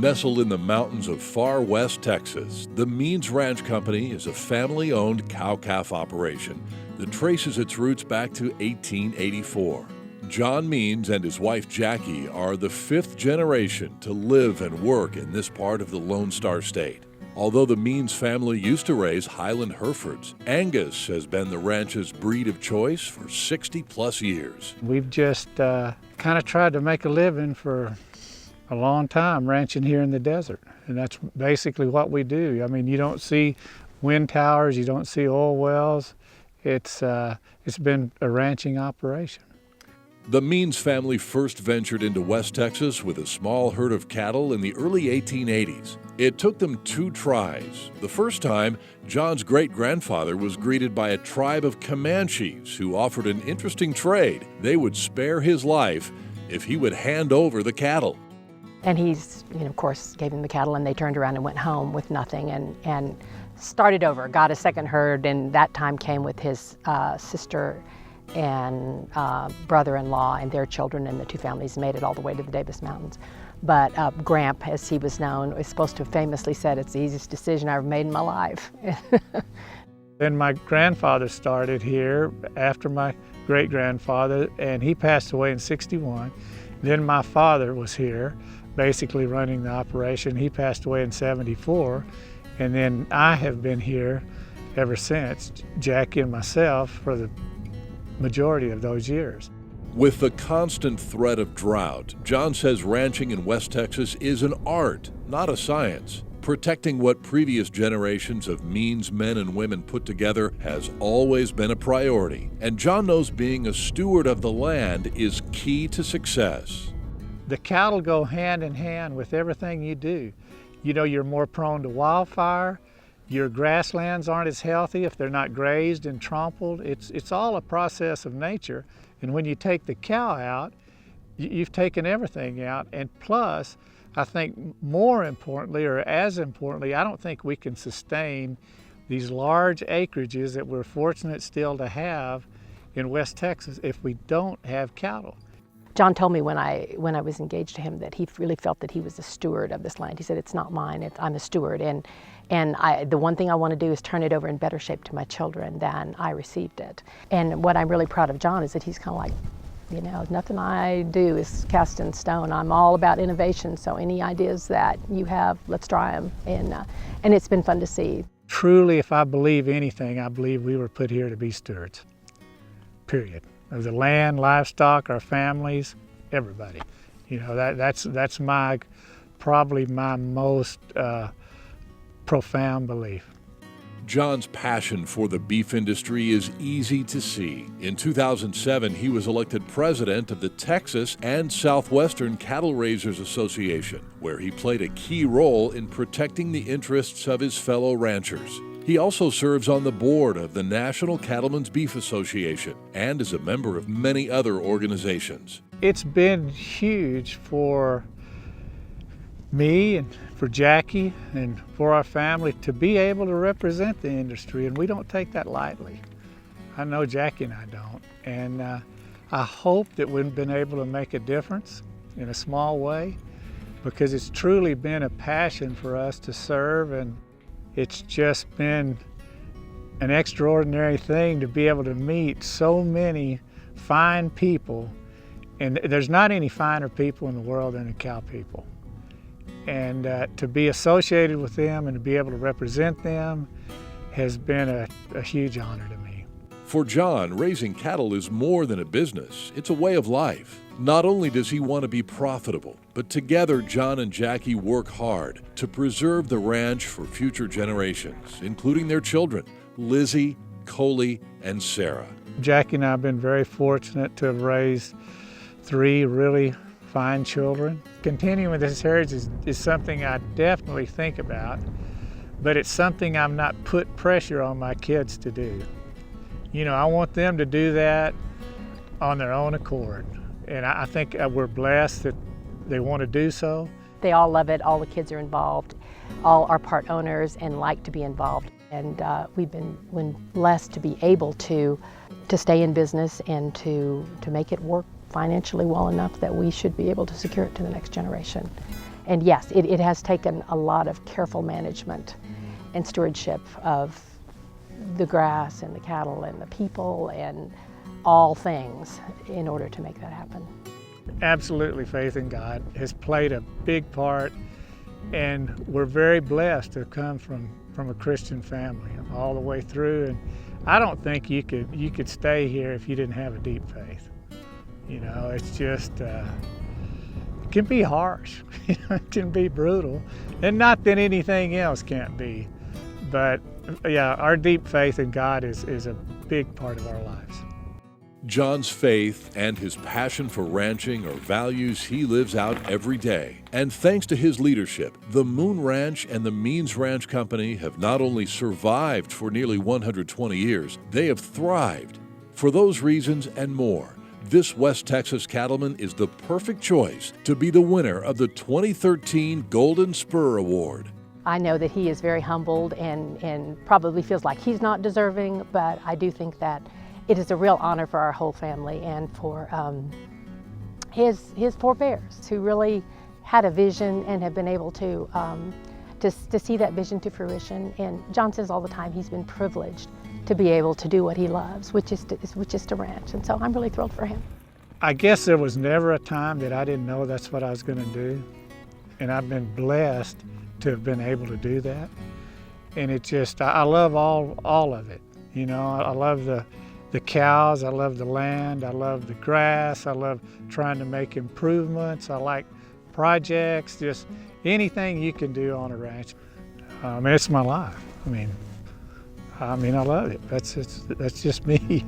Nestled in the mountains of far west Texas, the Means Ranch Company is a family-owned cow-calf operation that traces its roots back to 1884. Jon Means and his wife Jackie are the fifth generation to live and work in this part of the Lone Star State. Although the Means family used to raise Highland Herefords, Angus has been the ranch's breed of choice for 60-plus years. We've just kind of tried to make a living for a long time ranching here in the desert, and that's basically what we do. I mean, you don't see wind towers, you don't see oil wells. It's been a ranching operation. The Means family first ventured into West Texas with a small herd of cattle in the early 1880s. It took them 2 tries. The first time, Jon's great-grandfather was greeted by a tribe of Comanches who offered an interesting trade. They would spare his life if he would hand over the cattle. And he's, of course, gave him the cattle, and they turned around and went home with nothing and started over, got a second herd, and that time came with his sister and brother-in-law and their children, and the 2 families made it all the way to the Davis Mountains. But Gramp, as he was known, was supposed to have famously said, "It's the easiest decision I've ever made in my life." Then my grandfather started here after my great-grandfather, and he passed away in '61. Then my father was here, basically running the operation. He passed away in '74, and then I have been here ever since, Jackie and myself, for the majority of those years. With the constant threat of drought, Jon says ranching in West Texas is an art, not a science. Protecting what previous generations of Means men and women put together has always been a priority, and Jon knows being a steward of the land is key to success. The cattle go hand in hand with everything you do. You're more prone to wildfire. Your grasslands aren't as healthy if they're not grazed and trampled. It's all a process of nature. And when you take the cow out, you've taken everything out. And plus, I think more importantly, or as importantly, I don't think we can sustain these large acreages that we're fortunate still to have in West Texas if we don't have cattle. Jon told me when I was engaged to him that he really felt that he was a steward of this land. He said, "It's not mine, I'm a steward, and the one thing I want to do is turn it over in better shape to my children than I received it." And what I'm really proud of Jon is that he's kind of like, nothing I do is cast in stone. I'm all about innovation, so any ideas that you have, let's try them, and it's been fun to see. Truly, if I believe anything, I believe we were put here to be stewards, period. Of the land, livestock, our families, everybody. That's probably my most profound belief. Jon's passion for the beef industry is easy to see. In 2007, he was elected president of the Texas and Southwestern Cattle Raisers Association, where he played a key role in protecting the interests of his fellow ranchers. He also serves on the board of the National Cattlemen's Beef Association and is a member of many other organizations. It's been huge for me and for Jackie and for our family to be able to represent the industry, and we don't take that lightly. I know Jackie and I don't, and I hope that we've been able to make a difference in a small way, because it's truly been a passion for us to serve, and it's just been an extraordinary thing to be able to meet so many fine people, and there's not any finer people in the world than the cow people. And to be associated with them and to be able to represent them has been a huge honor to me. For Jon, raising cattle is more than a business. It's a way of life. Not only does he want to be profitable, but together Jon and Jackie work hard to preserve the ranch for future generations, including their children, Lizzie, Coley, and Sarah. Jackie and I have been very fortunate to have raised 3 really fine children. Continuing this heritage is something I definitely think about, but it's something I'm not put pressure on my kids to do. I want them to do that on their own accord, and I think we're blessed that they want to do so. They all love it, all the kids are involved, all are part owners and like to be involved, and we've been blessed to be able to stay in business and to make it work financially well enough that we should be able to secure it to the next generation. And yes, it has taken a lot of careful management and stewardship of the grass and the cattle and the people and all things in order to make that happen. Absolutely, faith in God has played a big part, and we're very blessed to come from a Christian family all the way through. And I don't think you could stay here if you didn't have a deep faith. You know, it's just it can be harsh. It can be brutal, and not that anything else can't be. But yeah, our deep faith in God is a big part of our lives. Jon's faith and his passion for ranching are values he lives out every day. And thanks to his leadership, the Moon Ranch and the Means Ranch Company have not only survived for nearly 120 years, they have thrived. For those reasons and more, this West Texas cattleman is the perfect choice to be the winner of the 2013 Golden Spur Award. I know that he is very humbled and probably feels like he's not deserving, but I do think that it is a real honor for our whole family and for his forebears who really had a vision and have been able to see that vision to fruition. And Jon says all the time he's been privileged to be able to do what he loves, which is to ranch. And so I'm really thrilled for him. I guess there was never a time that I didn't know that's what I was going to do. And I've been blessed to have been able to do that. And it just, I love all of it. You know, I love the cows, I love the land, I love the grass, I love trying to make improvements, I like projects, just anything you can do on a ranch. It's my life. I mean, I love it. That's just me.